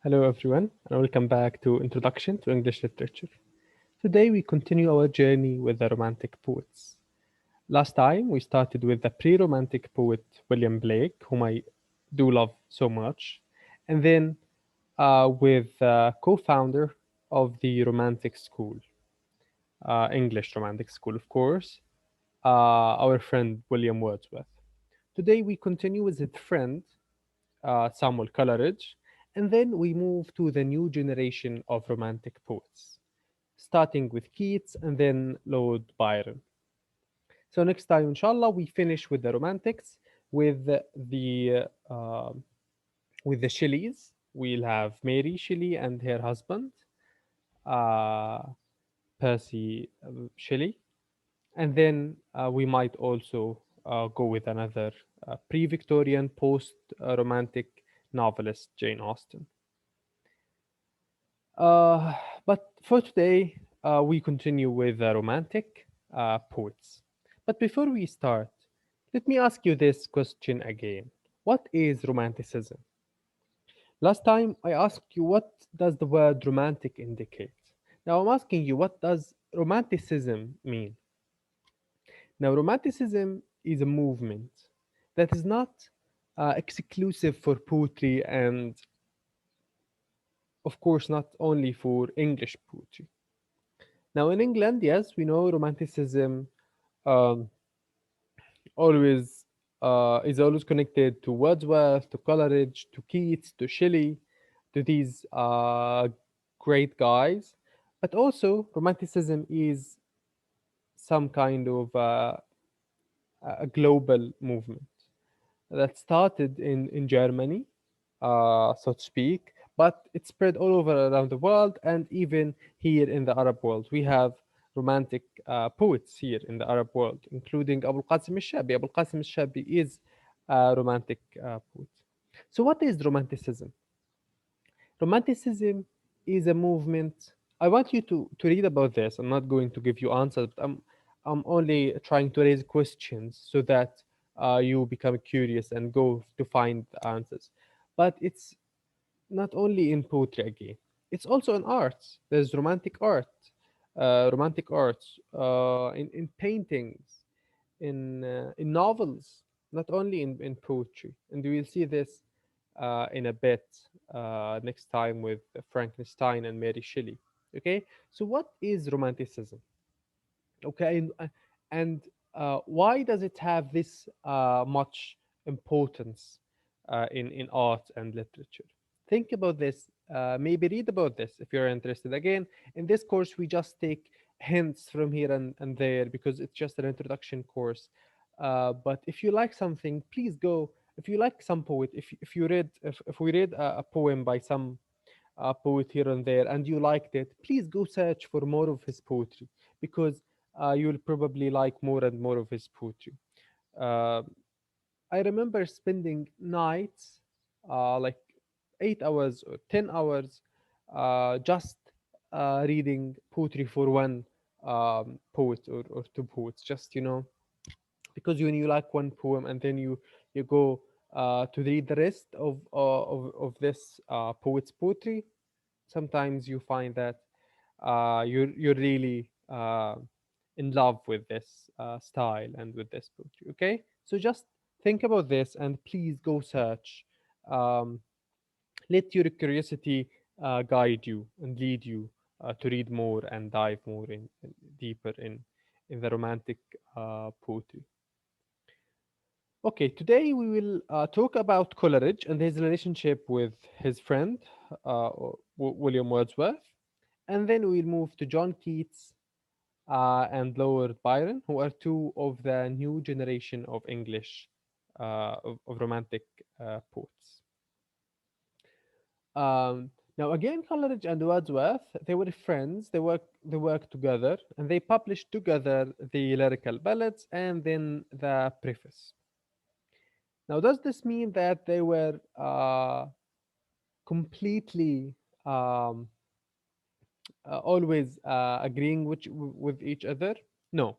Hello, everyone, and welcome back to Introduction to English Literature. Today, we continue our journey with the Romantic poets. Last time, we started with the pre Romantic poet William Blake, whom I do love so much, and then with the co founder of the Romantic School, English Romantic School, of course, our friend William Wordsworth. Today, we continue with his friend Samuel Coleridge, and then we move to the new generation of Romantic poets, starting with Keats and then Lord Byron. So next time, inshallah, we finish with the Romantics, with the uh, with the Shelleys. We'll have Mary Shelley and her husband, uh, Percy Shelley, and then we might also go with another pre-Victorian, post-Romantic novelist, Jane Austen. Uh, but for today, we continue with the Romantic poets. But before we start, let me ask you this question again. What is Romanticism? Last time I asked you what does the word romantic indicate? Now I'm asking you what does Romanticism mean? Now Romanticism is a movement that is not exclusive for poetry and of course not only for English poetry. Now in England, yes, we know Romanticism um, always is always connected to Wordsworth, to Coleridge, to Keats, to Shelley, to these great guys. But also, Romanticism is some kind of a global movement that started in Germany, so to speak, but it spread all over around the world and even here in the Arab world. We have romantic poets here in the Arab world, including Abu Qasim al-Shabi. Abu Qasim al-Shabi is a romantic poet. So what is Romanticism? Romanticism is a movement. I want you to read about this. I'm not going to give you answers. But I'm only trying to raise questions so that you become curious and go to find the answers. But it's not only in poetry again. It's also in arts. There's romantic arts, in paintings, in novels, not only in poetry. And we will see this in a bit next time with Frankenstein and Mary Shelley. Okay, so what is Romanticism? Okay, and why does it have this much importance in art and literature? Think about this. Maybe read about this if you're interested. Again, in this course, we just take hints from here and there because it's just an introduction course. But if you like something, please go. If you like some poet, if you read if we read a poem by some poet here and there and you liked it, please go search for more of his poetry because you'll probably like more and more of his poetry. Uh, I remember spending nights, like 8 hours or 10 hours, just reading poetry for one poet or two poets, just, because when you like one poem and then you go to read the rest of this poet's poetry, sometimes you find that you're really in love with this style and with this poetry. Okay, so just think about this and please go search. Um, Let your curiosity guide you and lead you to read more and dive more deeper in the romantic poetry. Okay, today we will talk about Coleridge and his relationship with his friend William Wordsworth, and then we'll move to John Keats and Lord Byron, who are two of the new generation of English of romantic poets. Now again, Coleridge and Wordsworth, they were friends. They worked together, and they published together the lyrical ballads and then the preface. Now, does this mean that they were completely um, always agreeing with each other? No.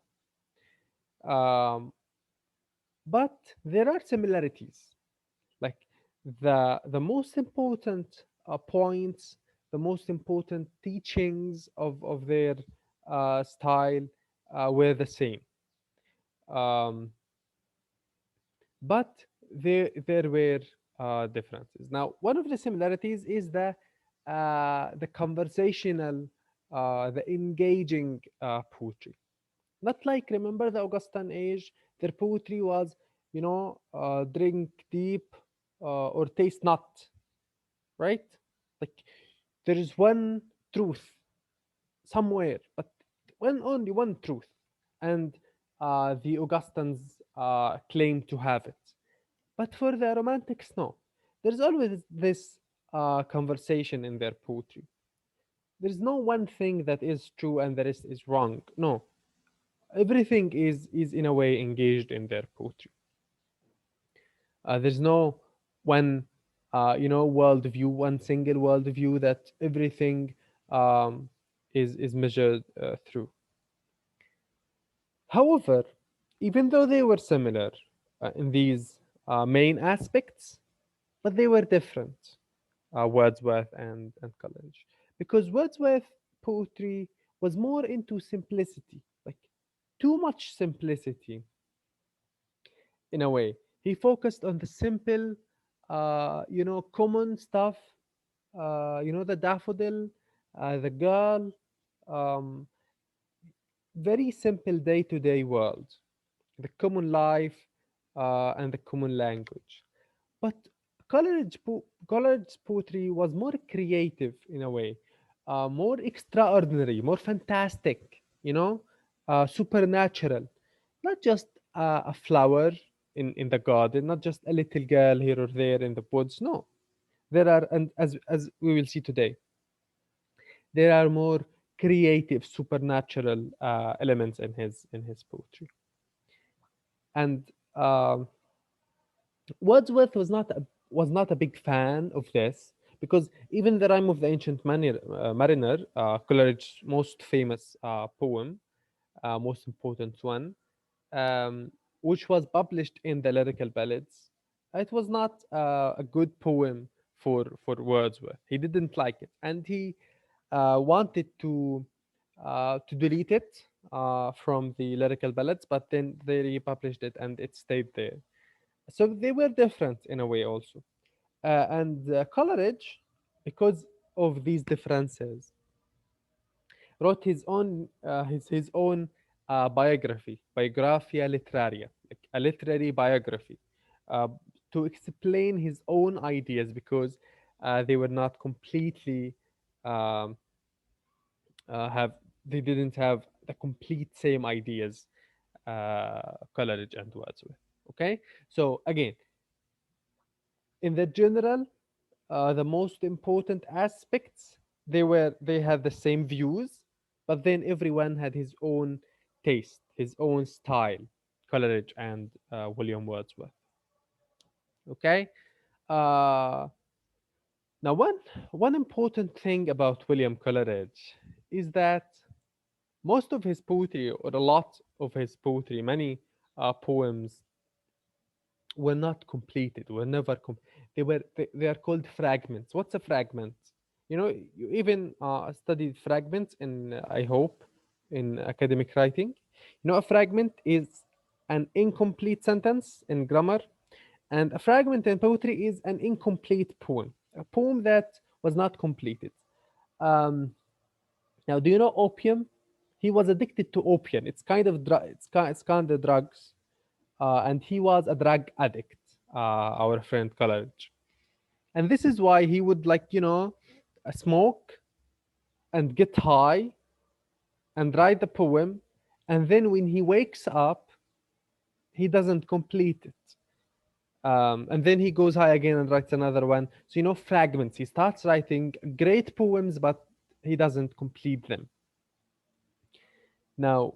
Um, but there are similarities. Like the most important points, the most important teachings of their style were the same. Um, but there were differences. Now, one of the similarities is the conversational, the engaging poetry. Not like, remember the Augustan age, their poetry was, drink deep or taste not, right? Like there is one truth somewhere, but only one truth, and the Augustans claim to have it. But for the Romantics, no. There's always this conversation in their poetry. There's no one thing that is true and the rest is wrong. No, everything is in a way engaged in their poetry. There's no one, worldview, one single worldview that everything um, is measured through. However, even though they were similar in these main aspects, but they were different, Wordsworth and Coleridge, because Wordsworth poetry was more into simplicity, like too much simplicity in a way. He focused on the simple, common stuff, the daffodil, the girl, um, very simple day to day world, the common life, and the common language. But Coleridge's poetry was more creative in a way, more extraordinary, more fantastic, supernatural. Not just a flower in the garden, not just a little girl here or there in the woods. No, there are, and as we will see today, there are more creative, supernatural elements in his poetry. And um Wordsworth was not a big fan of this, because even the Rime of the Ancient Mariner, Coleridge's most famous poem, most important one, um, which was published in the Lyrical Ballads, it was not a good poem for Wordsworth. He didn't like it, and he wanted to delete it from the Lyrical Ballads, but then they republished it and it stayed there. So they were different in a way also. And Coleridge, because of these differences, wrote his own biography, Biographia Literaria, like a literary biography, uh, to explain his own ideas, because they were not completely um, have they didn't have the complete same ideas, Coleridge and Wordsworth. Okay, so again, in the general, the most important aspects, they had the same views, but then everyone had his own taste, his own style, Coleridge and William Wordsworth. Okay. uh, Now, one important thing about William Coleridge is that most of his poetry, or a lot of his poetry, many poems, were not completed, were never they are called fragments. What's a fragment? You even studied fragments in, I hope, in academic writing. A fragment is an incomplete sentence in grammar, and a fragment in poetry is an incomplete poem, a poem that was not completed. um, Now, do you know opium? He was addicted to opium. It's kind of it's kind of drugs, and he was a drug addict, our friend Coleridge. And this is why he would, like, smoke and get high and write the poem, and then when he wakes up, he doesn't complete it. And then he goes high again and writes another one. So, fragments. He starts writing great poems, but he doesn't complete them. Now,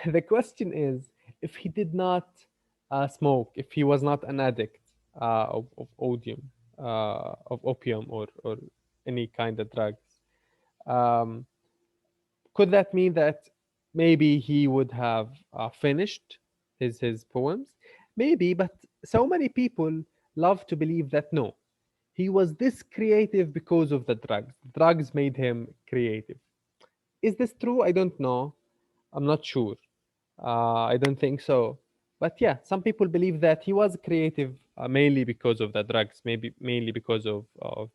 the question is, if he did not smoke, if he was not an addict of opium, of opium, or any kind of drugs, um, could that mean that maybe he would have finished his poems? Maybe, but so many people love to believe that no, he was this creative because of the drugs. Drugs made him creative. Is this true? I don't know. I'm not sure. I don't think so. But yeah, some people believe that he was creative mainly because of the drugs, maybe mainly because of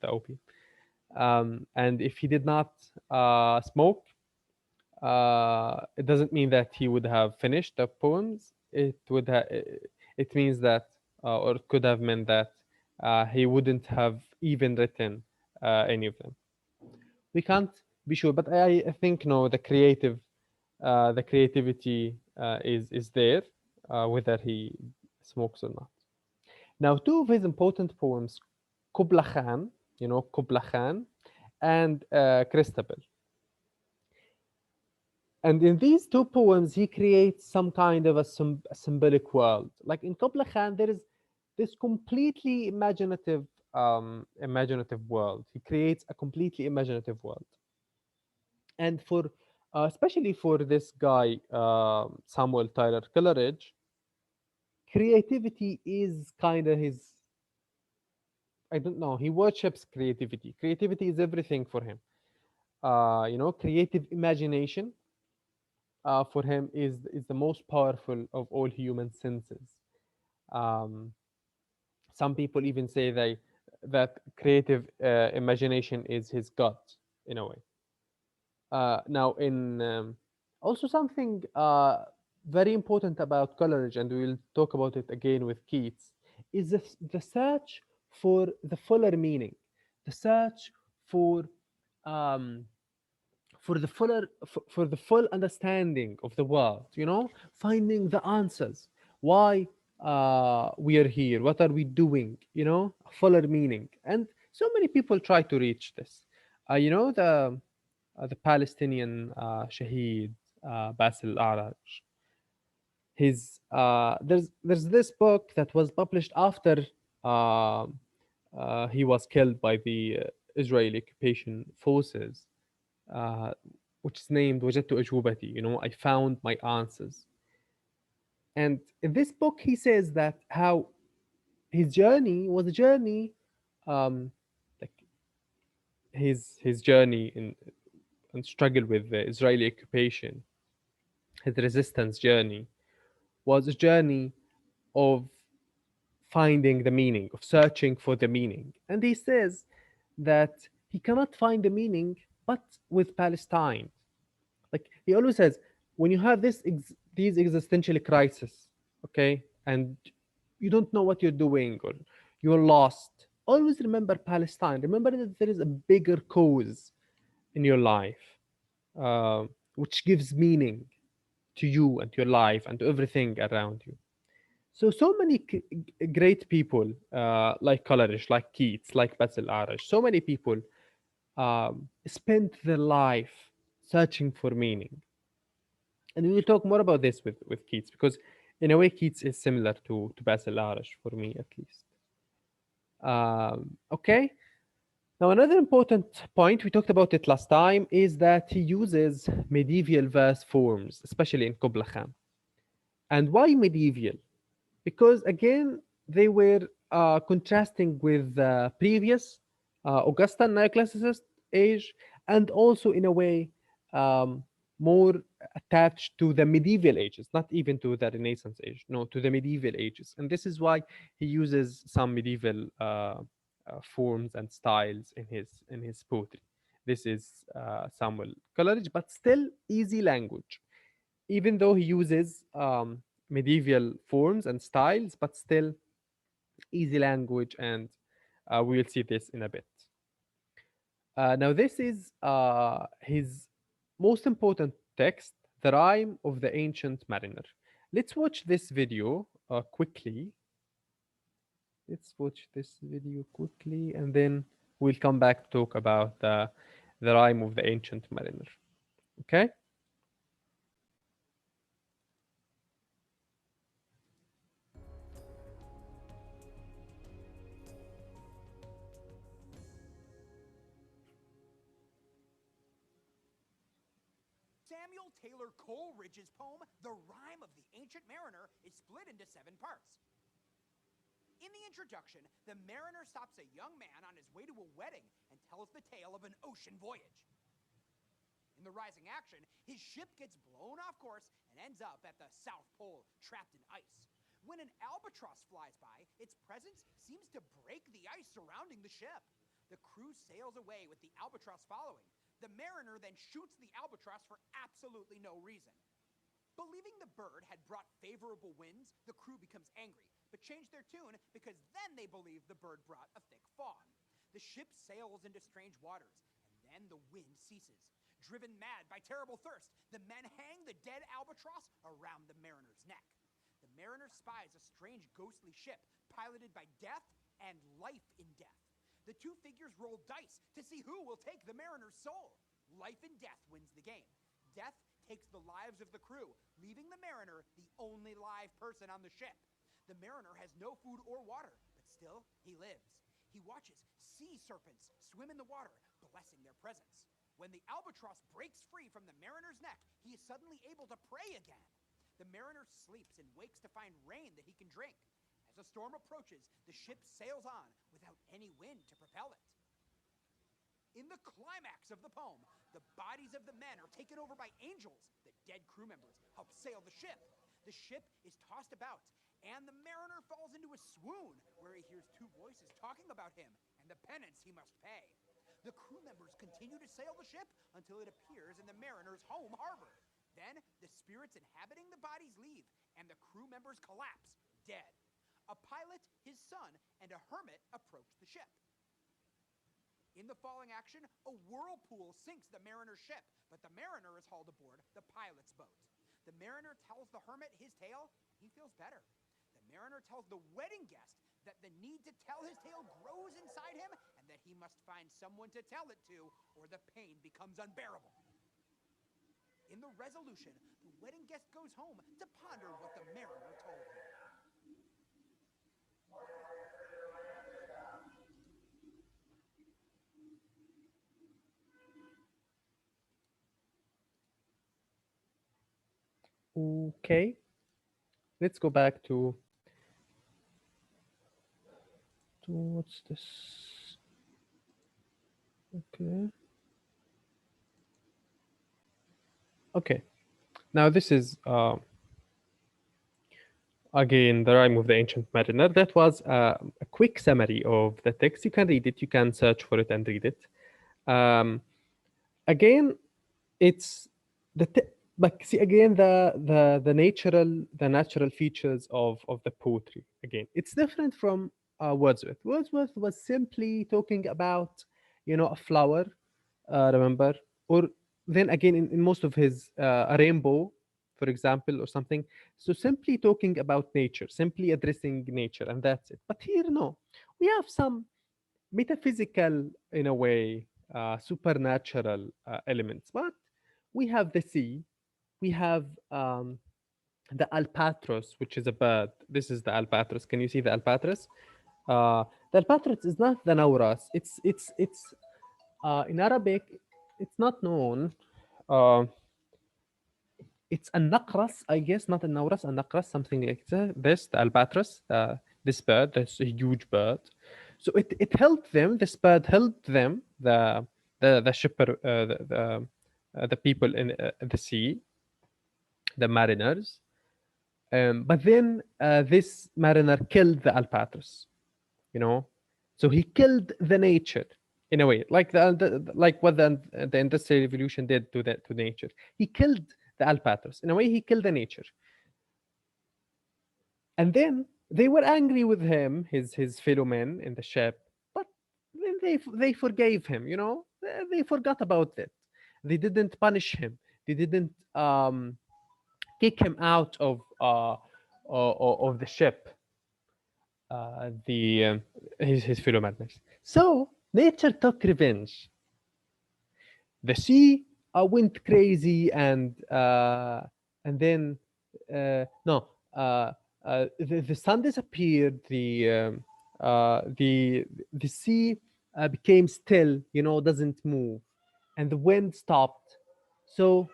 the opium. And if he did not smoke, it doesn't mean that he would have finished the poems. It means that, or it could have meant that he wouldn't have even written any of them. We can't be sure, but I think no, the creativity is there, whether he smokes or not. Now, two of his important poems, Kubla Khan, Kubla Khan, and Christabel. And in these two poems, he creates some kind of a symbolic world. Like in Kubla Khan, there is this completely imaginative world. He creates a completely imaginative world. And for especially for this guy, Samuel Tyler Coleridge, creativity is kind of his. I don't know. He worships creativity. Creativity is everything for him. Creative imagination for him is the most powerful of all human senses. Um, some people even say that creative imagination is his god in a way. Now, in also something very important about Coleridge, and we'll talk about it again with Keats, is the search for the fuller meaning, the search for um, for the full understanding of the world. Finding the answers. Why we are here? What are we doing? A fuller meaning, and so many people try to reach this. The Palestinian Shaheed Basil Araj. There's this book that was published after uh, he was killed by the Israeli occupation forces, uh, which is named وجدت أجوبتي. I found my answers. And in this book, he says that how his journey was a journey, um, like his journey in and struggle with the Israeli occupation, his resistance journey was a journey of finding the meaning, of searching for the meaning. And he says that he cannot find the meaning but with Palestine. Like he always says, when you have these existential crises, okay, and you don't know what you're doing or you're lost, always remember Palestine. Remember that there is a bigger cause in your life, uh, which gives meaning to you and to your life and to everything around you. So many great people, like Coleridge, like Keats, like Basil Arash, so many people spent their life searching for meaning. And we will talk more about this with Keats, because in a way Keats is similar to Basil Arash, for me at least. Okay. Now another important point, we talked about it last time, is that he uses medieval verse forms, especially in Kubla Khan. And why medieval? Because again, they were contrasting with the previous Augustan neoclassicist age, and also in a way um, more attached to the medieval ages, not even to the Renaissance age, no, to the medieval ages. And this is why he uses some medieval forms and styles in his poetry. This is Samuel Coleridge, but still easy language, even though he uses medieval forms and styles, but still easy language, and we will see this in a bit. Now, this is his most important text, The Rime of the Ancient Mariner. Let's watch this video quickly. Let's watch this video quickly, and then we'll come back to talk about the Rime of the Ancient Mariner. Okay? Samuel Taylor Coleridge's poem, The Rime of the Ancient Mariner, is split into 7 parts. In the introduction, the mariner stops a young man on his way to a wedding and tells the tale of an ocean voyage. In the rising action, his ship gets blown off course and ends up at the South Pole, trapped in ice. When an albatross flies by, its presence seems to break the ice surrounding the ship. The crew sails away with the albatross following. The mariner then shoots the albatross for absolutely no reason. Believing the bird had brought favorable winds, the crew becomes angry, but change their tune because then they believe the bird brought a thick fog. The ship sails into strange waters, and then the wind ceases. Driven mad by terrible thirst, the men hang the dead albatross around the mariner's neck. The mariner spies a strange ghostly ship piloted by death and life in death. The two figures roll dice to see who will take the mariner's soul. Life in death wins the game. Death takes the lives of the crew, leaving the mariner the only live person on the ship. The mariner has no food or water, but still he lives. He watches sea serpents swim in the water, blessing their presence. When the albatross breaks free from the mariner's neck, he is suddenly able to pray again. The mariner sleeps and wakes to find rain that he can drink. As the storm approaches, the ship sails on without any wind to propel it. In the climax of the poem, the bodies of the men are taken over by angels. The dead crew members help sail the ship. The ship is tossed about, and the mariner falls into a swoon, where he hears two voices talking about him and the penance he must pay. The crew members continue to sail the ship until it appears in the mariner's home harbor. Then, the spirits inhabiting the bodies leave, and the crew members collapse, dead. A pilot, his son, and a hermit approach the ship. In the falling action, a whirlpool sinks the mariner's ship, but the mariner is hauled aboard the pilot's boat. The mariner tells the hermit his tale, and he feels better. The mariner tells the wedding guest that the need to tell his tale grows inside him and that he must find someone to tell it to, or the pain becomes unbearable. In the resolution, the wedding guest goes home to ponder what the mariner told him. Okay, let's go back to what's this? Okay. Okay. Now this is again the rhyme of the ancient mariner. That was a quick summary of the text. You can read it. You can search for it and read it. Again, it's but see again the natural features of the poetry. Again, it's different from Wordsworth. Wordsworth was simply talking about, a flower, remember, or then again in most of his a rainbow, for example, or something. So simply talking about nature, simply addressing nature, and that's it. But here, no, we have some metaphysical, in a way, supernatural elements. But we have the sea, we have the albatross, which is a bird. This is the albatross. Can you see the albatross? The albatross is not the nauras. It's in Arabic. It's not known. Uh, it's a naqras, I guess, not a nauras, a naqras, something like this. The albatross, this bird, this huge bird. So it helped them. This bird helped them, the shipper, the people in the sea, the mariners. But then this mariner killed the albatross. You know, so he killed the nature in a way, like like what the industrial revolution did to nature. He killed the albatross in a way. He killed the nature, and then they were angry with him, his fellow men in the ship, but then they forgave him. They forgot about it. They didn't punish him. They didn't kick him out of the ship. The his fellow madness. So nature took revenge. The sea went crazy, and then no, the sun disappeared. The sea became still. Doesn't move, and the wind stopped. So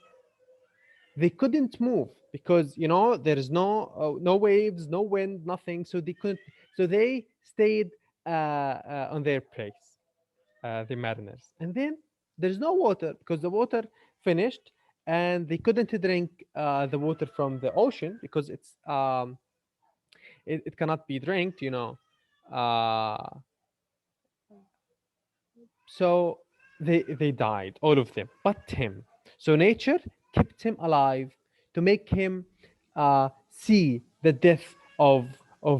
they couldn't move because there is no waves, no wind, nothing. So So they stayed on their place, the mariners. And then there's no water because the water finished, and they couldn't drink the water from the ocean because it cannot be drinked. Uh, so they died, all of them, but him. So nature kept him alive to make him see the death of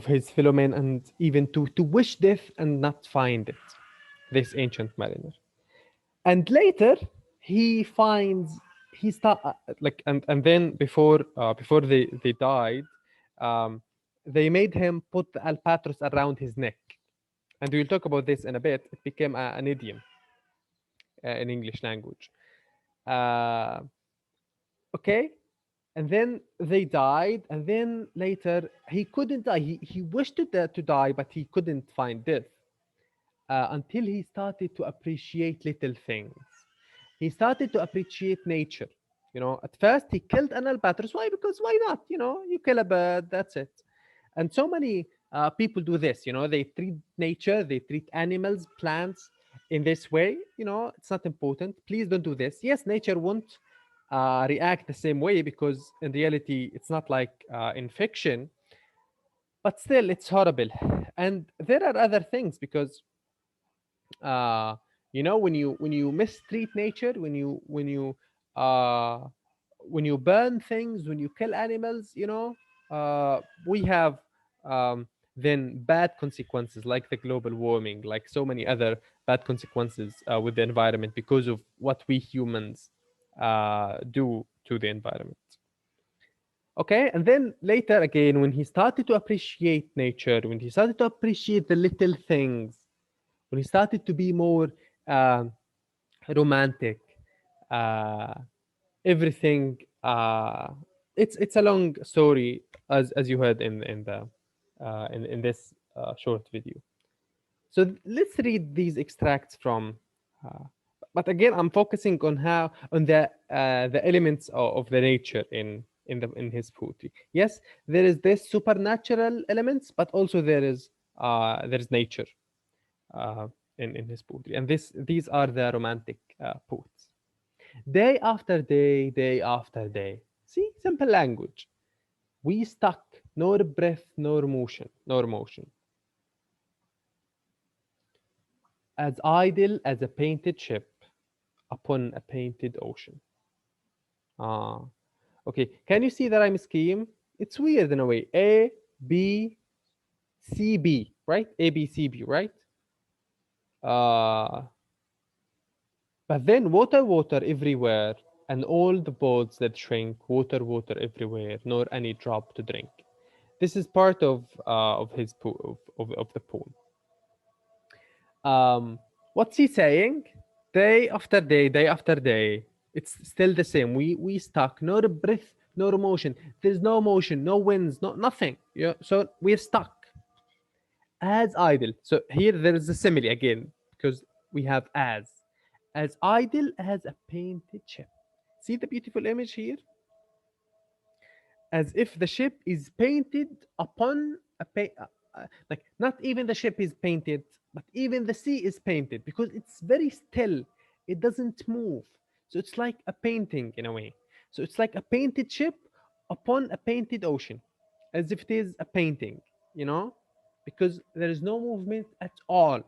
his fellow men, and even to wish death and not find it. This ancient mariner. And later he finds he start like and then before they died, um, they made him put the albatross around his neck, and we'll talk about this in a bit. It became an idiom in English language. uh, okay, and then they died, and then later he couldn't die. He wished to die, but he couldn't find death until he started to appreciate little things. He started to appreciate nature. At first he killed an albatross. Why? Because why not? You kill a bird, that's it. And so many people do this. They treat nature, they treat animals, plants in this way. It's not important. Please don't do this. Yes, nature won't react the same way because in reality, it's not like in fiction, but still, it's horrible. And there are other things because uh, when you mistreat nature, uh, when you burn things, when you kill animals, we have um, then bad consequences like the global warming, like so many other bad consequences with the environment because of what we humans do to the environment. Okay, and then later again, when he started to appreciate nature, when he started to appreciate the little things, when he started to be more um romantic, uh, everything. It's a long story, as you heard in the in this short video. So let's read these extracts from. Uh, but again, I'm focusing on how on the elements of the nature in his poetry. Yes, there is this supernatural elements, but also there is nature uh, in his poetry, and these are the romantic poets. Day after day, day after day. See, simple language. We stuck, nor breath, nor motion, as idle as a painted ship upon a painted ocean. Ah, okay. Can you see the rhyme scheme? It's weird in a way. A, B, C, B, right? A, B, C, B, right? Uh, but then water, water everywhere, and all the boats that shrink, water, water everywhere, nor any drop to drink. This is part of his of the poem. What's he saying? Day after day, day after day, it's still the same. We stuck, no breath, no motion. There's no motion, no winds, no nothing. Yeah, so we're stuck as idle. So here there is a simile again because we have as idle as a painted ship. See the beautiful image here, as if the ship is painted upon like not even the ship is painted, but even the sea is painted because it's very still, it doesn't move. So it's like a painting in a way. So it's like a painted ship upon a painted ocean, as if it is a painting, you know because there is no movement at all.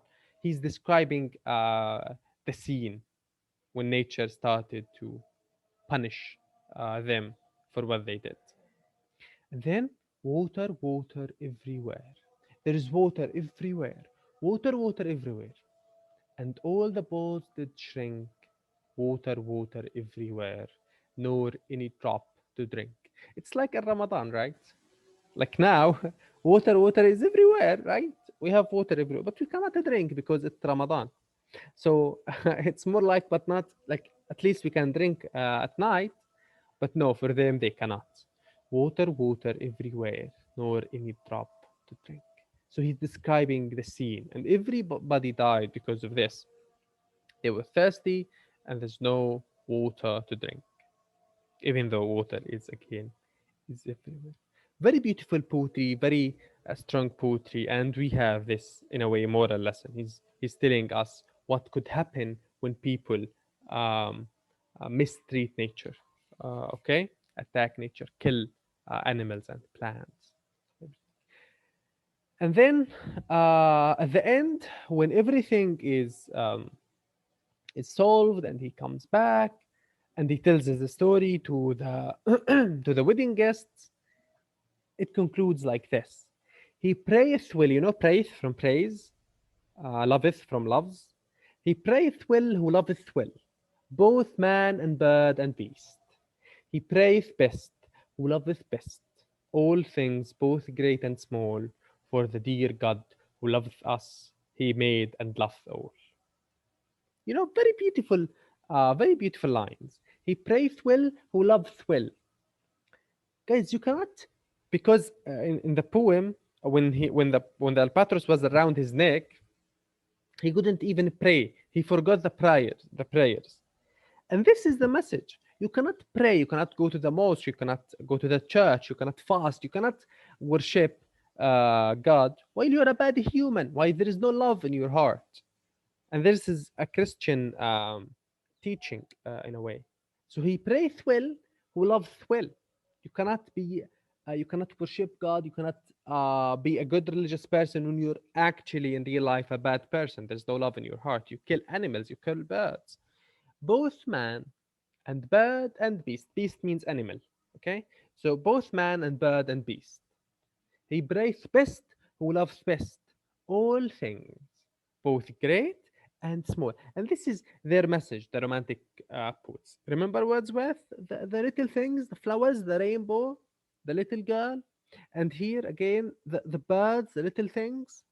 He's describing the scene when nature started to punish them for what they did. And then water, water everywhere. There is water everywhere. Water, water everywhere. And all the boats did shrink. Water, water everywhere. Nor any drop to drink. It's like a Ramadan, right? Like now, water, water is everywhere, right? We have water everywhere, but we cannot drink because it's Ramadan. So it's more like, but not like, at least we can drink at night, but no, for them they cannot. Water, water everywhere, nor any drop to drink. So he's describing the scene, and everybody died because of this. They were thirsty, and there's no water to drink, even though water is again is everywhere. Very beautiful poetry, very strong poetry, and we have this in a way moral lesson. He's telling us what could happen when people um, mistreat nature, okay, attack nature, kill animals and plants. And then at the end, when everything is solved, and he comes back and he tells us the story to the to the wedding guests, it concludes like this: he prayeth well, prayeth from praise, loveth from loves. He prayeth well who loveth well, both man and bird and beast. He prayeth best who loveth best, all things both great and small, for the dear God who loveth us, he made and loveth all. Very beautiful lines. He prayeth well who loveth well. Guys, you cannot, because in the poem, when the albatross was around his neck, he couldn't even pray. He forgot the prayers. And this is the message. You cannot pray, you cannot go to the mosque, you cannot go to the church, you cannot fast, you cannot worship God while you're a bad human, while there is no love in your heart. And this is a Christian teaching in a way. So he prayeth well who loveth well. You cannot worship God. You cannot be a good religious person when you're actually in real life a bad person. There's no love in your heart. You kill animals. You kill birds. Both man and bird and beast. Beast means animal. Okay, so both man and bird and beast. He prayeth best who loves best all things, both great and small. And this is their message, the romantic poets. Remember Wordsworth? The little things, the flowers, the rainbow, the little girl. And here again, the birds, the little things.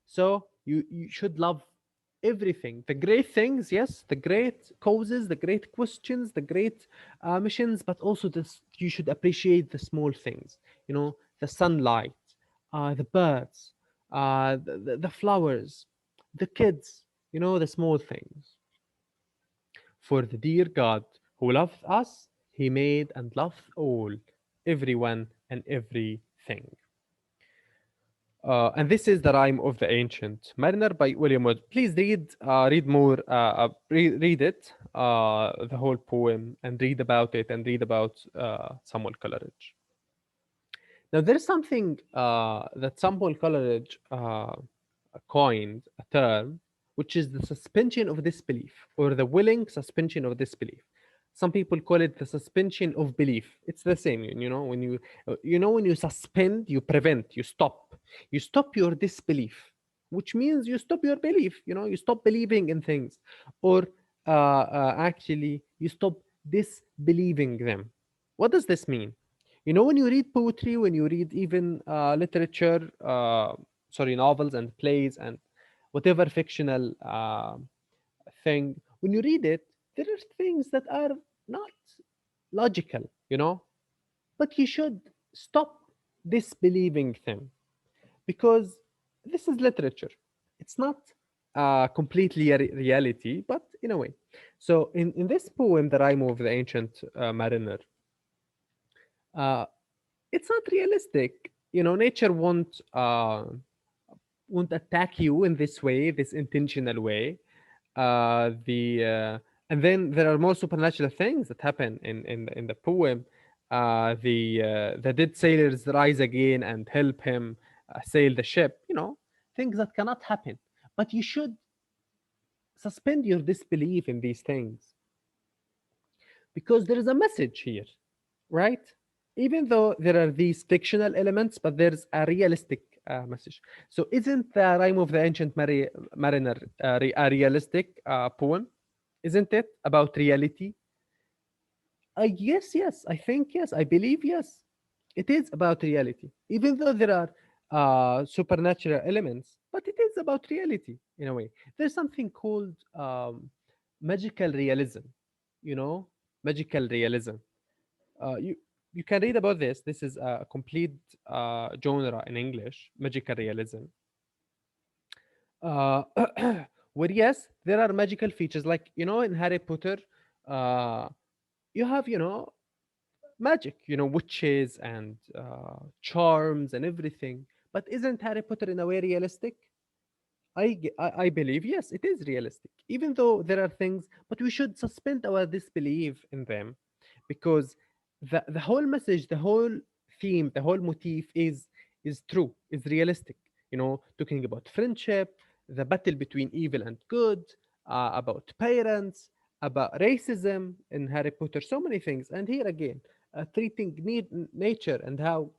So you should love everything. The great things, yes, the great causes, the great questions, the great missions, but also this, you should appreciate the small things, the sunlight, the birds, the flowers, the kids, the small things. For the dear God who loved us, he made and loved all, everyone and everything. And this is the rhyme of the ancient mariner by William Wood. Please read more, read it, the whole poem, and read about it, and read about Samuel Coleridge. Now, there's something that Samuel Coleridge coined a term, which is the suspension of disbelief, or the willing suspension of disbelief. Some people call it the suspension of belief. It's the same, when you suspend, you prevent, you stop your disbelief, which means you stop your belief. You stop believing in things, or actually, you stop disbelieving them. What does this mean? When you read poetry, when you read even literature, sorry, novels and plays and whatever fictional thing, when you read it, there are things that are not logical, but you should stop disbelieving them, because this is literature. It's not completely a reality, but in a way. So in this poem, The Rime of the Ancient Mariner, uh, it's not realistic. Nature won't attack you in this way, this intentional way. The And then there are more supernatural things that happen in the poem. The dead sailors rise again and help him sail the ship. Things that cannot happen. But you should suspend your disbelief in these things, because there is a message here, right? Even though there are these fictional elements, but there's a realistic message. So, isn't the Rime of the Ancient Mariner a realistic poem? Isn't it about reality? Yes, yes, I think yes, I believe yes. It is about reality, even though there are supernatural elements, but it is about reality in a way. There's something called magical realism, you know, magical realism. You can read about this. This is a complete genre in English, magical realism. Uh, where yes, there are magical features, like in Harry Potter, uh, you have magic, witches and charms and everything. But isn't Harry Potter in a way realistic? I believe yes, it is realistic, even though there are things, but we should suspend our disbelief in them, because the whole message, the whole theme, the whole motif is true, is realistic. Talking about friendship, the battle between evil and good, about parents, about racism in Harry Potter, so many things. And here again, treating nature and how,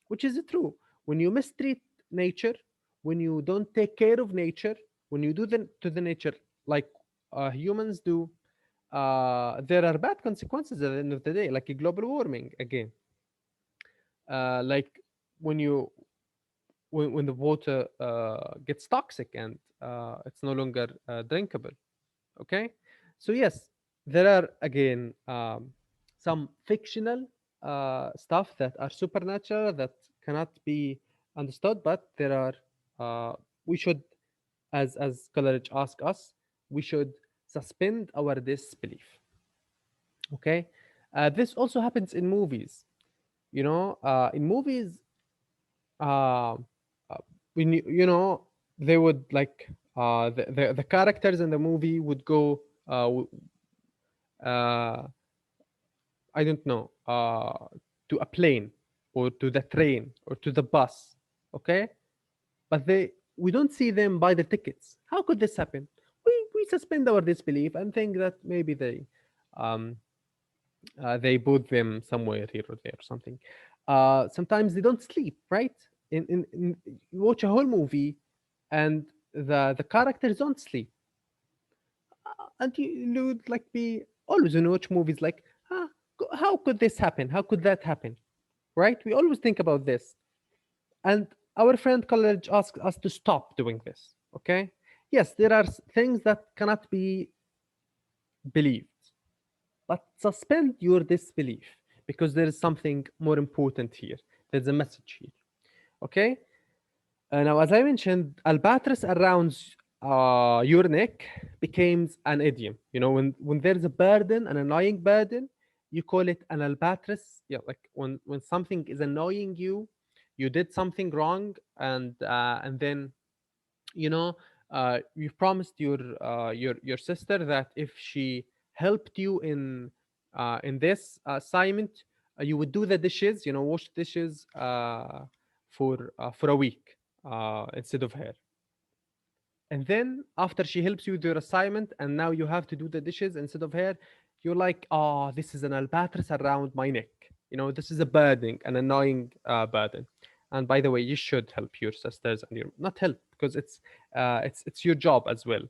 which is true, when you mistreat nature, when you don't take care of nature, when you do to the nature like humans do, there are bad consequences at the end of the day, like global warming again. Like when you when the water gets toxic and it's no longer drinkable. Okay, so yes, there are again some fictional stuff that are supernatural that cannot be understood, but there are we should, as Coleridge asked us, we should suspend our disbelief. Okay, this also happens in movies. In movies, uh, when they would like the characters in the movie would go uh, I don't know, to a plane or to the train or to the bus, okay? But we don't see them buy the tickets. How could this happen? We suspend our disbelief and think that maybe um, they put them somewhere here or there or something. Sometimes they don't sleep, right? You watch a whole movie and the characters don't sleep, and you would like be always when you watch movies like, ah, how could this happen? How could that happen? Right? We always think about this, and our friend Coleridge asked us to stop doing this. Okay? Yes, there are things that cannot be believed, but suspend your disbelief because there is something more important here. There's a message here. Okay? Now, as I mentioned, albatross around your neck becomes an idiom. When there's a burden, an annoying burden, you call it an albatross. Yeah, like when something is annoying you, you did something wrong, and then you know you promised your sister that if she helped you in this assignment, you would do the dishes, wash dishes for a week instead of her. And then after she helps you with your assignment and now you have to do the dishes instead of her, you're like, oh, this is an albatross around my neck. This is a burden, an annoying burden. And by the way, you should help your sisters and your not help, because it's your job as well,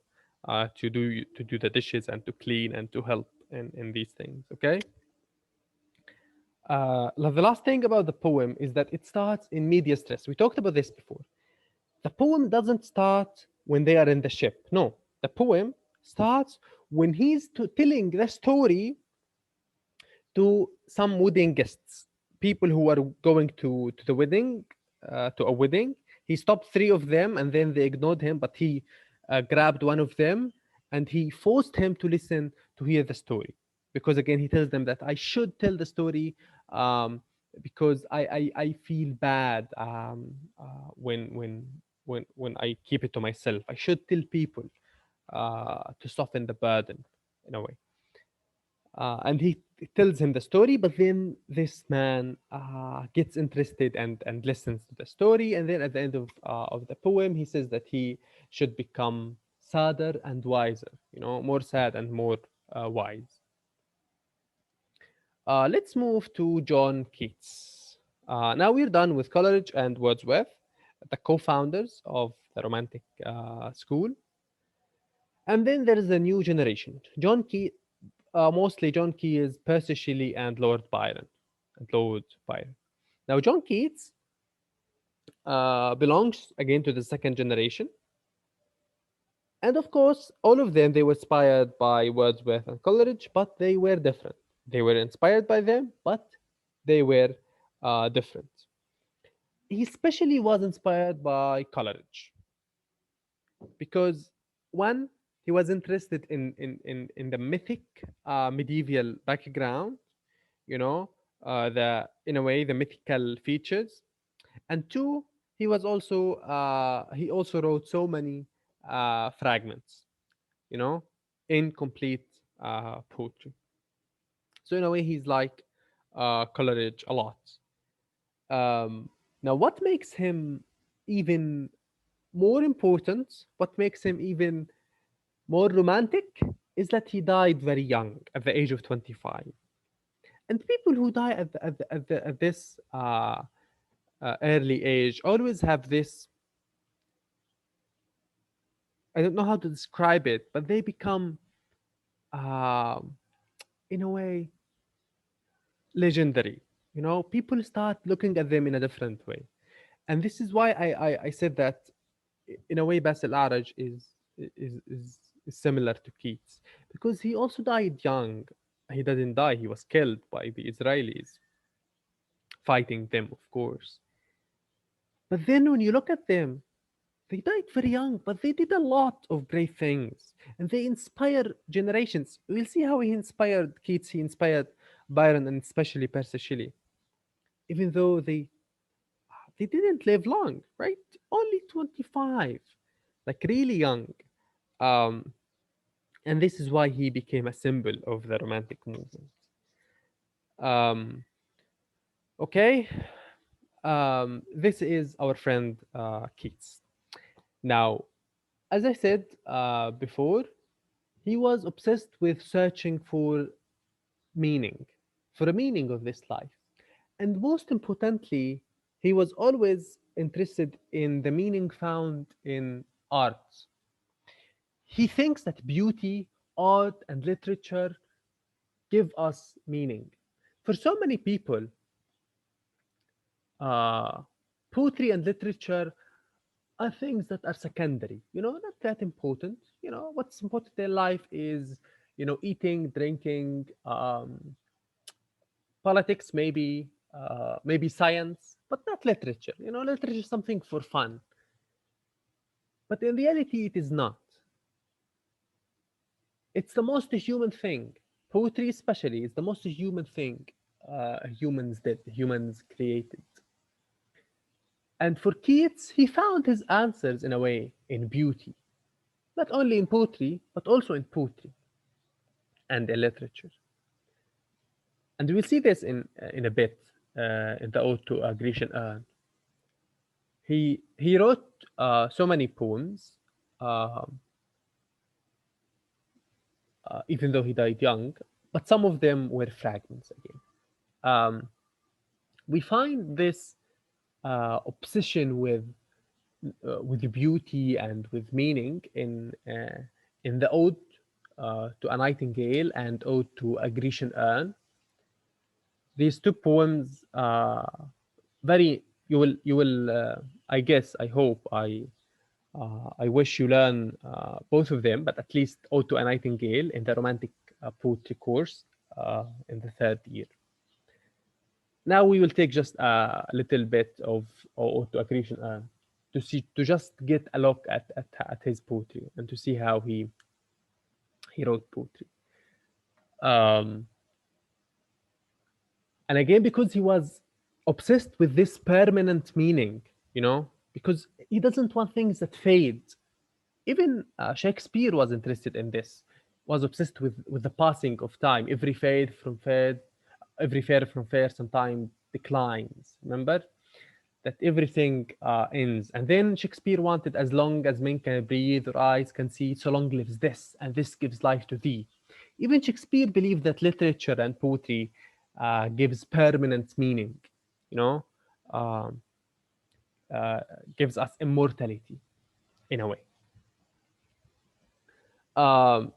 to do the dishes and to clean and to help in these things. Okay. The last thing about the poem is that it starts in media stress. We talked about this before. The poem doesn't start when they are in the ship. No, the poem starts when he's telling the story to some wedding guests, people who are going to the wedding, to a wedding. He stopped three of them, and then they ignored him, but he grabbed one of them and he forced him to listen to hear the story. Because again, he tells them that I should tell the story, um, because I feel bad, when I keep it to myself. I should tell people to soften the burden in a way. And he tells him the story, but then this man gets interested and listens to the story, and then at the end of the poem he says that he should become sadder and wiser, more sad and more wise. Let's move to John Keats. Now we're done with Coleridge and Wordsworth, the co-founders of the Romantic school. And then there is a new generation. Mostly John Keats, Percy Shelley, and Lord Byron. And Lord Byron. Now, John Keats belongs again to the second generation. And of course, all of them, they were inspired by Wordsworth and Coleridge, but they were different. They were inspired by them, but they were different. He especially was inspired by Coleridge because, one, he was interested in the mythic medieval background, you know, the in a way the mythical features, and two, he also wrote so many fragments, you know, incomplete poetry. So in a way, he's like Coleridge a lot. Um, Now, what makes him even more important, what makes him even more romantic, is that he died very young at the age of 25. And people who die at this early age always have this, I don't know how to describe it, but they become, um, in a way, legendary. You know, people start looking at them in a different way. And this is why I said that in a way Basil Araj is similar to Keats, because he also died young. He didn't die, he was killed by the Israelis fighting them, of course. But then when you look at them, they died very young, but they did a lot of great things. And they inspire generations. We'll see how he inspired Keats, he inspired Byron, and especially Percy Shelley. Even though they didn't live long, right? Only 25, like really young. Um, and this is why he became a symbol of the Romantic movement. Um, okay, this is our friend Keats. Now, as I said before, he was obsessed with searching meaning, for a meaning of this life. And most importantly, he was always interested in the meaning found in art. He thinks that beauty, art, and literature give us meaning. For so many people, uh, poetry and literature are things that are secondary, not that important. What's important in life is, eating, drinking, politics, maybe science, but not literature. Literature is something for fun. But in reality, it is not. It's the most human thing. Poetry, especially, is the most human thing humans created. And for Keats, he found his answers in a way in beauty, not only in poetry, but also in poetry and in literature. And we'll see this in a bit in the Ode to a Grecian Urn. He wrote so many poems, uh, even though he died young, but some of them were fragments again. We find this obsession with beauty and with meaning in the Ode to a Nightingale and Ode to a Grecian Urn. These two poems, very you will I guess, I hope, I wish you learn both of them, but at least Ode to a Nightingale in the Romantic Poetry course in the third year. Now we will take just a little bit of Ode to a Grecian Urn to just get a look at his poetry and to see how he wrote poetry. Um, and again, because he was obsessed with this permanent meaning, because he doesn't want things that fade. Even Shakespeare was interested in this, was obsessed with the passing of time. Every fade from fair sometime declines. Remember that everything ends. And then Shakespeare wanted, as long as men can breathe or eyes can see, so long lives this, and this gives life to thee. Even Shakespeare believed that literature and poetry gives permanent meaning, you know, um, uh, gives us immortality in a way.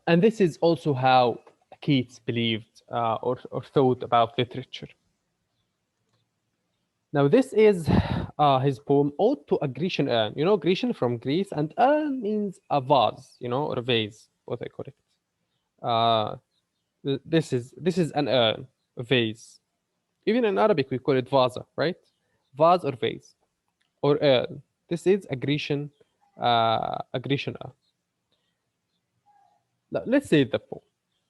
And this is also how Keats believed or thought about literature. Now, this is his poem Ode to a Grecian Urn. Grecian from Greece, and urn means a vase, or a vase, what I call it. Uh, this is an urn, a vase. Even in Arabic, we call it vaza, right? Vase or vase or urn. This is a Grecian urn. Now, let's say the poem.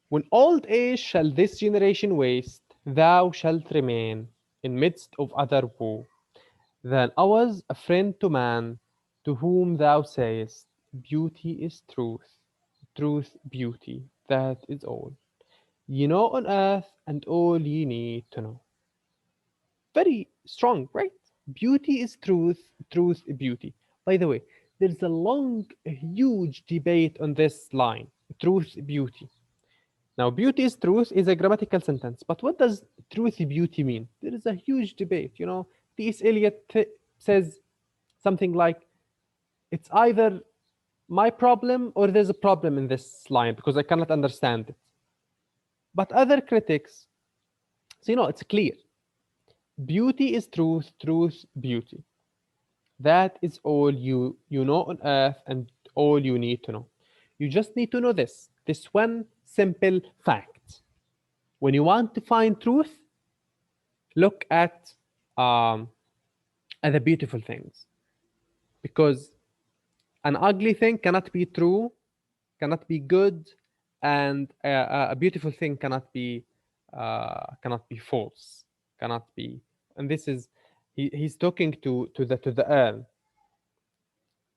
When old age shall this generation waste, Thou shalt remain in midst of other woe, than ours a friend to man, to whom thou sayest, Beauty is truth, truth beauty, that is all. Ye know on earth, and all ye need to know. Very strong, right? Beauty is truth, truth beauty. By the way, there's a long, a huge debate on this line, truth beauty. Now, beauty is truth is a grammatical sentence, but what does truth beauty mean? There is a huge debate. T.S. Eliot says something like, it's either my problem or there's a problem in this line because I cannot understand it. But other critics, so it's clear. Beauty is truth, truth, beauty. That is all you know on earth and all you need to know. You just need to know this one simple fact. When you want to find truth, look um, at the beautiful things, because an ugly thing cannot be true, cannot be good, and a beautiful thing cannot be false, cannot be. And this is he's talking to the urn.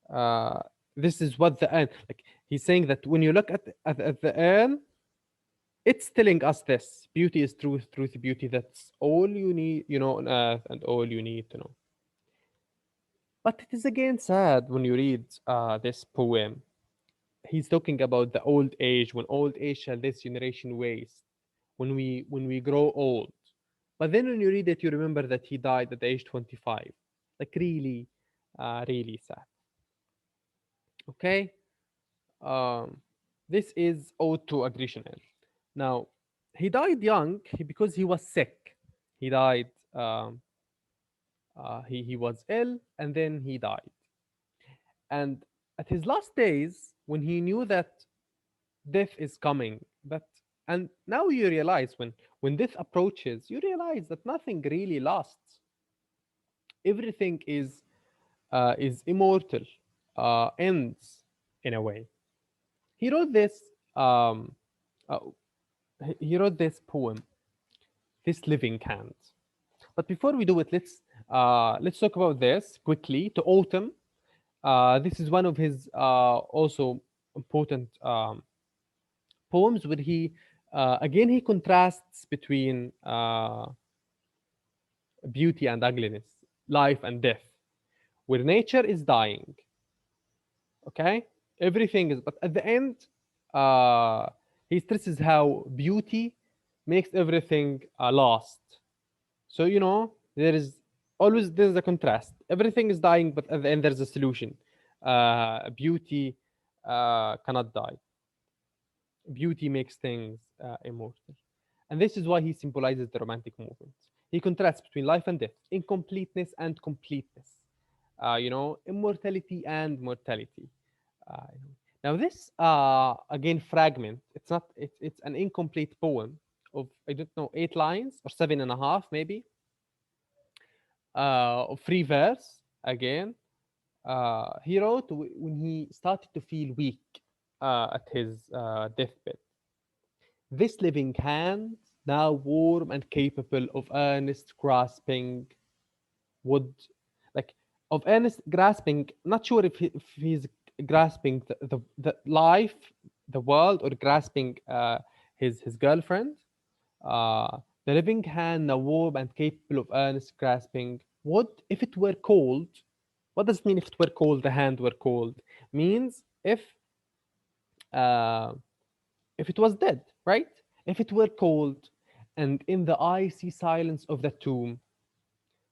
Uh, this is what the urn, like, he's saying that when you look at the urn, it's telling us this: beauty is truth, truth beauty. That's all you need, on earth, and all you need to know. But it is again sad when you read this poem. He's talking about the old age, when old age shall this generation waste, when we grow old. But then when you read it, you remember that he died at the age 25. Like, really, really sad. Okay. Um, this is ode to Agritional. Now, he died young because he was sick. He died. He was ill, and then he died. And at his last days, when he knew that death is coming, but and now you realize, when death approaches, you realize that nothing really lasts. Everything is immortal, ends in a way. He wrote this. Um, uh, he wrote this poem, "This Living Hand." But before we do it, let's talk about this quickly. To Autumn, this is one of his also important poems, where he again he contrasts between beauty and ugliness, life and death, where nature is dying. Okay, everything is, but at the end, uh, he stresses how beauty makes everything last. So there's a contrast. Everything is dying, but at the end there's a solution. Beauty cannot die. Beauty makes things immortal. And this is why he symbolizes the romantic movement. He contrasts between life and death, incompleteness and completeness, immortality and mortality. Uh, Now, this again fragment. It's not. It's an incomplete poem of, I don't know, 8 lines or 7.5 maybe, of free verse. Again, he wrote when he started to feel weak at his deathbed. This living hand, now warm and capable of earnest grasping, would, like, of earnest grasping. Not sure if he's grasping the life, the world, or grasping his girlfriend. Uh, the living hand, now warm and capable of earnest grasping, would, if it were cold. What does it mean if it were cold? The hand were cold means uh, if it was dead, right? If it were cold, and in the icy silence of the tomb,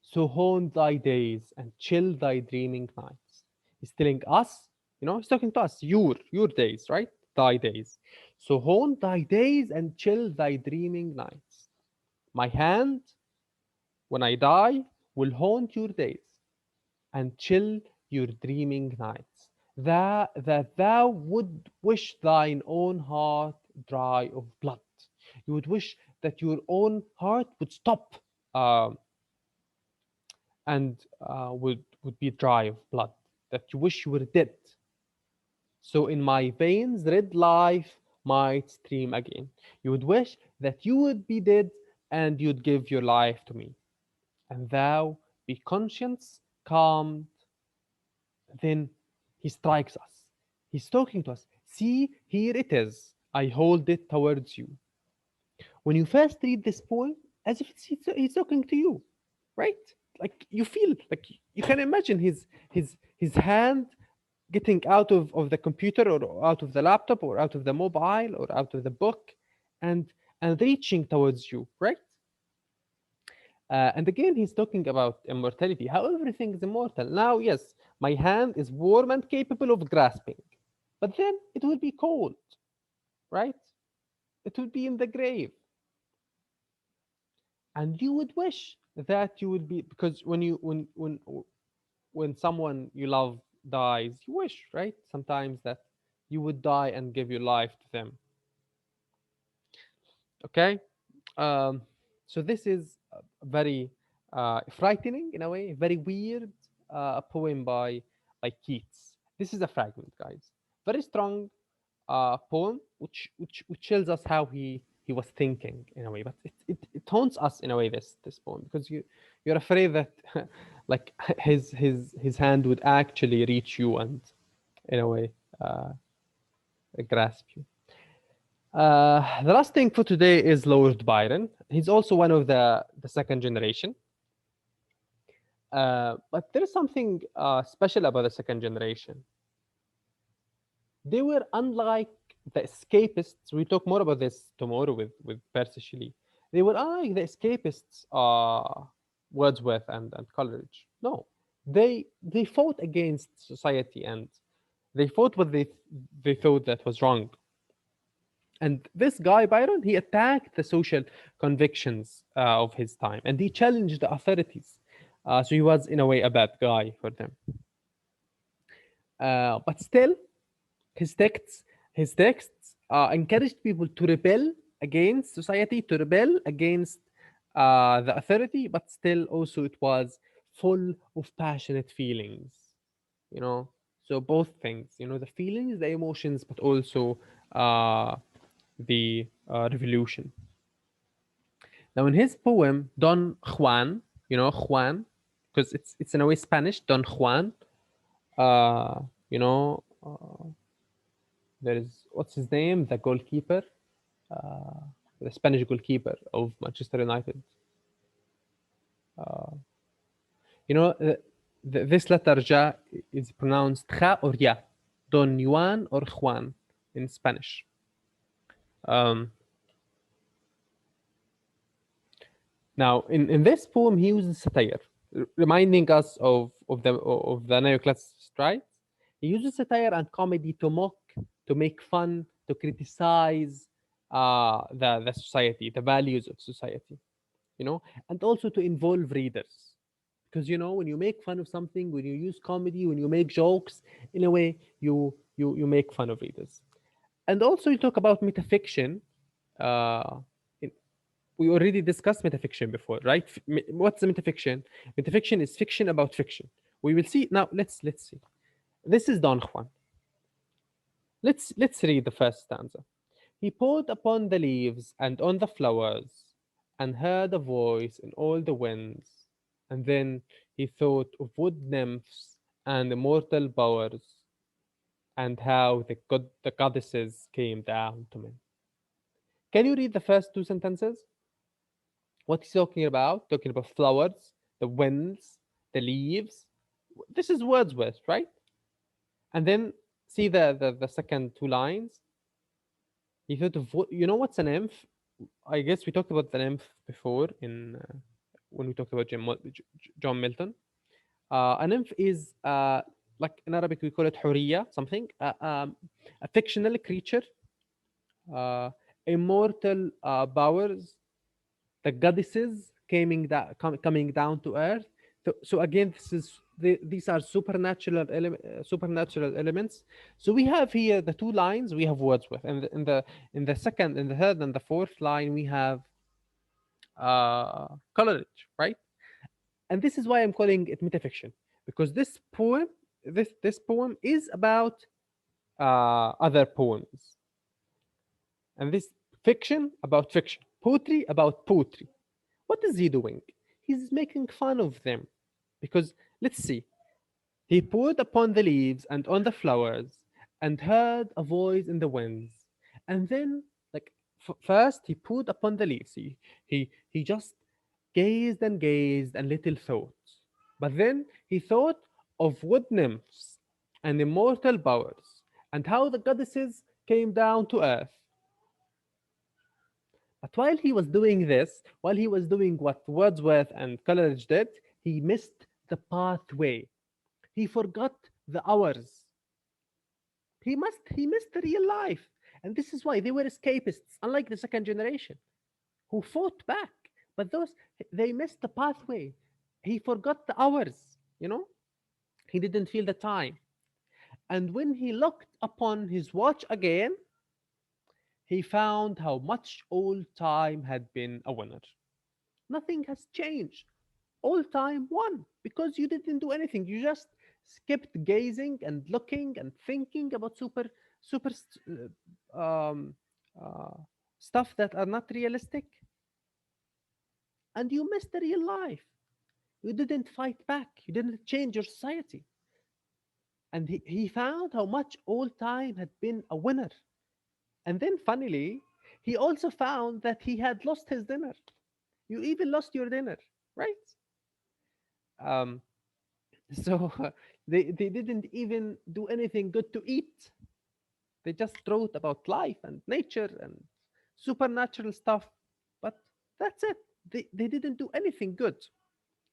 so haunt thy days and chill thy dreaming nights. He's telling us, he's talking to us, your days, right? Thy days. So haunt thy days and chill thy dreaming nights. My hand, when I die, will haunt your days and chill your dreaming nights. That thou would wish thine own heart dry of blood. You would wish that your own heart would stop, um, and would be dry of blood. That you wish you were dead. So in my veins red life might stream again. You would wish that you would be dead and you'd give your life to me. And thou, be conscience calmed, then he strikes us. He's talking to us. See, here it is. I hold it towards you. When you first read this poem, as if he's talking to you, right? Like you feel like you can imagine his hand getting out of the computer or out of the laptop or out of the mobile or out of the book and and reaching towards you, right? And again, he's talking about immortality, how everything is immortal. Now, yes, my hand is warm and capable of grasping, but then it will be cold, right? It will be in the grave. And you would wish that you would be, because when someone you love dies, you wish, right? Sometimes that you would die and give your life to them. Okay? Um, so this is very frightening in a way, very weird poem by Keats. This is a fragment, guys. Very strong poem, which tells us how he was thinking in a way, but it haunts us in a way. This poem because you're afraid that like his hand would actually reach you and in a way uh, grasp you. The last thing for today is Lord Byron. He's also one of the second generation. But there is something special about the second generation. They were unlike the escapists. We talk more about this tomorrow with Percy Shelley. They were unlike the escapists, Wordsworth and Coleridge. No, they fought against society and they fought what they thought that was wrong. And this guy Byron, he attacked the social convictions of his time, and he challenged the authorities. So he was, in a way, a bad guy for them. But still, his texts, his texts encouraged people to rebel against society, to rebel against the authority. But still, also, it was full of passionate feelings. You know, so both things. You know, the feelings, the emotions, but also uh, the revolution. Now, in his poem Don Juan, you know Juan, because it's in a way Spanish. Don Juan. Uh, you know, there is what's his name? The goalkeeper, uh, the Spanish goalkeeper of Manchester United. Uh, you know, this letter Ja is pronounced Ja or Ya, Don Juan or Juan in Spanish. Um, Now, in this poem, he uses satire, reminding us of the neoclassicist, right? He uses satire and comedy to mock, to make fun, to criticize the society, the values of society, you know, and also to involve readers. Because you know, when you make fun of something, when you use comedy, when you make jokes, in a way, you make fun of readers. And also, you talk about metafiction. Uh, we already discussed metafiction before, right? What's the metafiction? Metafiction is fiction about fiction. We will see now. Let's see. This is Don Juan. Let's read the first stanza. He poured upon the leaves and on the flowers, and heard a voice in all the winds. And then he thought of wood nymphs and immortal powers, and how the goddesses came down to men. Can you read the first two sentences? What he's talking about flowers, the winds, the leaves. This is Wordsworth, right? And then see the second two lines. He thought of you know what's an nymph? I guess we talked about the nymph before in when we talked about John Milton. A nymph is like in Arabic we call it huriya, something, a fictional creature, uh, immortal powers, the goddesses coming down to earth. So again, these are supernatural elements. So we have here the two lines. We have Wordsworth, and in the second, in the third, and the fourth line we have Coleridge, right? And this is why I'm calling it metafiction, because this poem is about other poems, and this fiction about fiction, poetry about poetry. What is he doing? He's making fun of them. Because, let's see, he poured upon the leaves and on the flowers and heard a voice in the winds. And then, like, first he poured upon the leaves. He just gazed and gazed and little thought. But then he thought of wood nymphs and immortal powers and how the goddesses came down to earth. But while he was doing this, while he was doing what Wordsworth and Coleridge did, he missed the pathway. He forgot the hours. He missed the real life. And this is why they were escapists, unlike the second generation, who fought back. But those they missed the pathway. He forgot the hours, you know? He didn't feel the time. And when he looked upon his watch again, he found how much old time had been a winner. Nothing has changed. All time won because you didn't do anything. You just skipped gazing and looking and thinking about super uh, stuff that are not realistic, and you missed the real life. You didn't fight back. You didn't change your society. And he found how much old time had been a winner. And then, funnily, he also found that he had lost his dinner. You even lost your dinner, right? Um, so they didn't even do anything good to eat. They just wrote about life and nature and supernatural stuff. But that's it. They didn't do anything good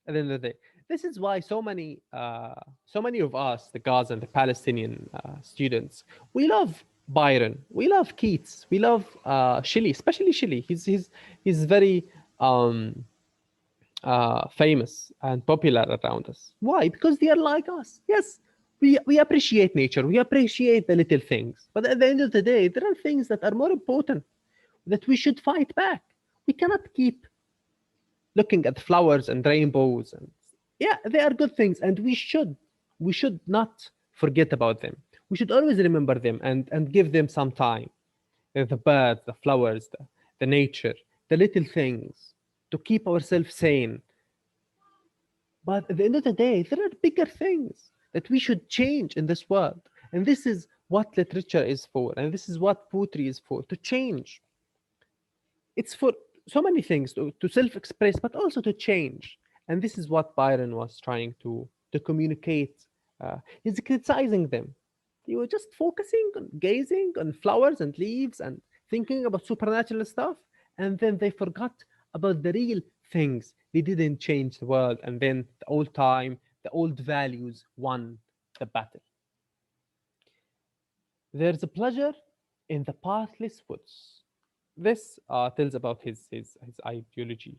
at the end of the day. This is why so many of us, the Gaza and the Palestinian students, we love Byron, we love Keats, we love Shelley, especially Shelley. He's very um, famous and popular around us. Why? Because they are like us. Yes, we appreciate nature, we appreciate the little things, but at the end of the day, there are things that are more important that we should fight back. We cannot keep looking at flowers and rainbows and yeah, they are good things, and we should not forget about them. We should always remember them and give them some time. The birds, the flowers, the nature, the little things, to keep ourselves sane. But at the end of the day, there are bigger things that we should change in this world. And this is what literature is for, and this is what poetry is for, to change. It's for so many things, to self-express, but also to change. And this is what Byron was trying to communicate. He's criticizing them. They were just focusing on gazing on flowers and leaves and thinking about supernatural stuff, and then they forgot about the real things. They didn't change the world, and then the old time, the old values won the battle. There's a pleasure in the pathless woods. This tells about his ideology,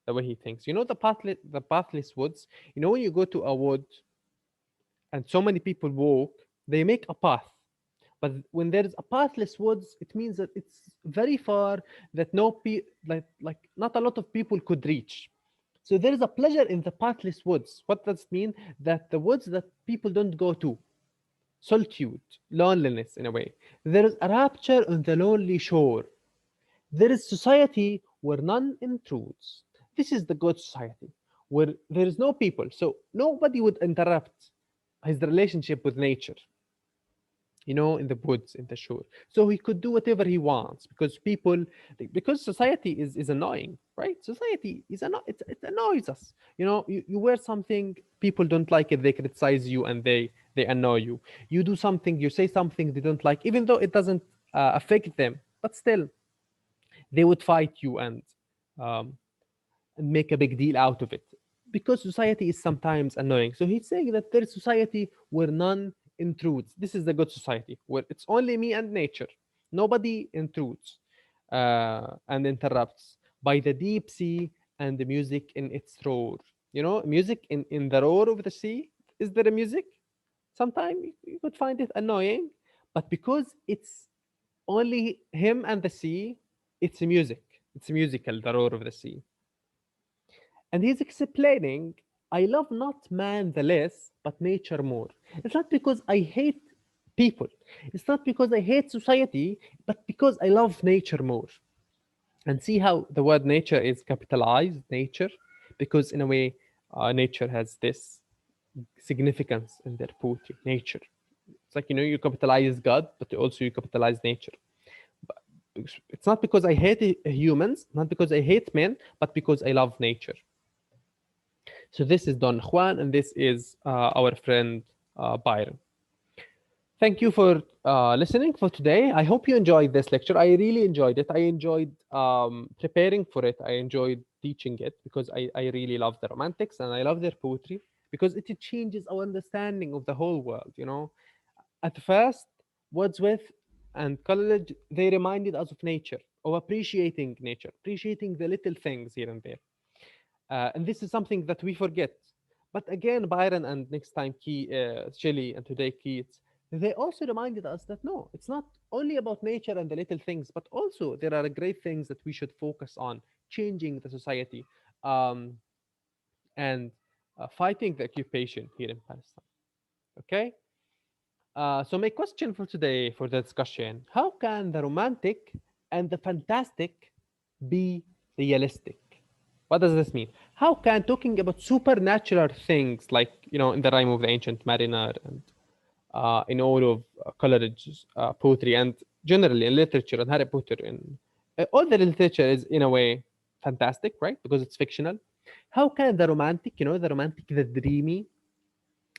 the way he thinks. You know, the pathless woods. You know, when you go to a wood and so many people walk, they make a path. But when there's a pathless woods, it means that it's very far, that like not a lot of people could reach. So there is a pleasure in the pathless woods. What does it mean? That the woods that people don't go to, solitude, loneliness in a way. There is a rapture on the lonely shore. There is society where none intrudes. This is the good society, where there is no people, so nobody would interrupt his relationship with nature, in the woods, in the shore. So he could do whatever he wants because society is annoying, right? Society it annoys us. You wear something, people don't like it, they criticize you, and they annoy you. You do something, you say something they don't like, even though it doesn't affect them, but still they would fight you um, and make a big deal out of it because society is sometimes annoying. So he's saying that there is society where none intrudes. This is the good society where it's only me and nature. Nobody intrudes and interrupts. By the deep sea and the music in its roar. Music in the roar of the sea. Is there a music? Sometimes you could find it annoying, but because it's only him and the sea, it's music. It's musical, the roar of the sea. And he's explaining, I love not man the less, but nature more. It's not because I hate people. It's not because I hate society, but because I love nature more. and see how the word nature is capitalized, nature, because in a way, nature has this significance in their poetry. Nature. It's like, you capitalize God, but also you capitalize nature. But it's not because I hate humans, not because I hate men, but because I love nature. So this is Don Juan, and this is our friend Byron. Thank you for listening for today. I hope you enjoyed this lecture. I really enjoyed it. I enjoyed preparing for it. I enjoyed teaching it because I really love the Romantics and I love their poetry because it changes our understanding of the whole world. At first, Wordsworth and Coleridge, they reminded us of nature, of nature, appreciating the little things here and there. And this is something that we forget. But again, Byron and next time Shelley and today Keats, they also reminded us that no, it's not only about nature and the little things, but also there are great things that we should focus on, changing the society, um, and fighting the occupation here in Palestine. Okay? So my question for today for the discussion: how can the romantic and the fantastic be realistic? What does this mean? How can talking about supernatural things like in the rhyme of the ancient mariner and in all of Coleridge's poetry and generally in literature and Harry Potter and all the literature is in a way fantastic, right? Because it's fictional. How can the romantic, the dreamy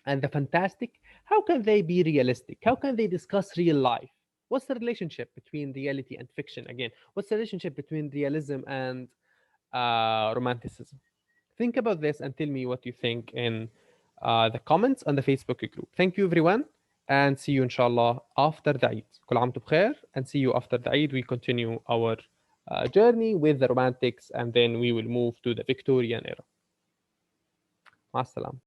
and the fantastic, how can they be realistic? How can they discuss real life? What's the relationship between reality and fiction again? What's the relationship between realism and romanticism? Think about this and tell me what you think in the comments on the Facebook group. Thank you everyone and see you inshallah after the Eid. كل عام وانتم بخير and see you after the Eid. We continue our journey with the romantics and then we will move to the Victorian era. مع السلامة.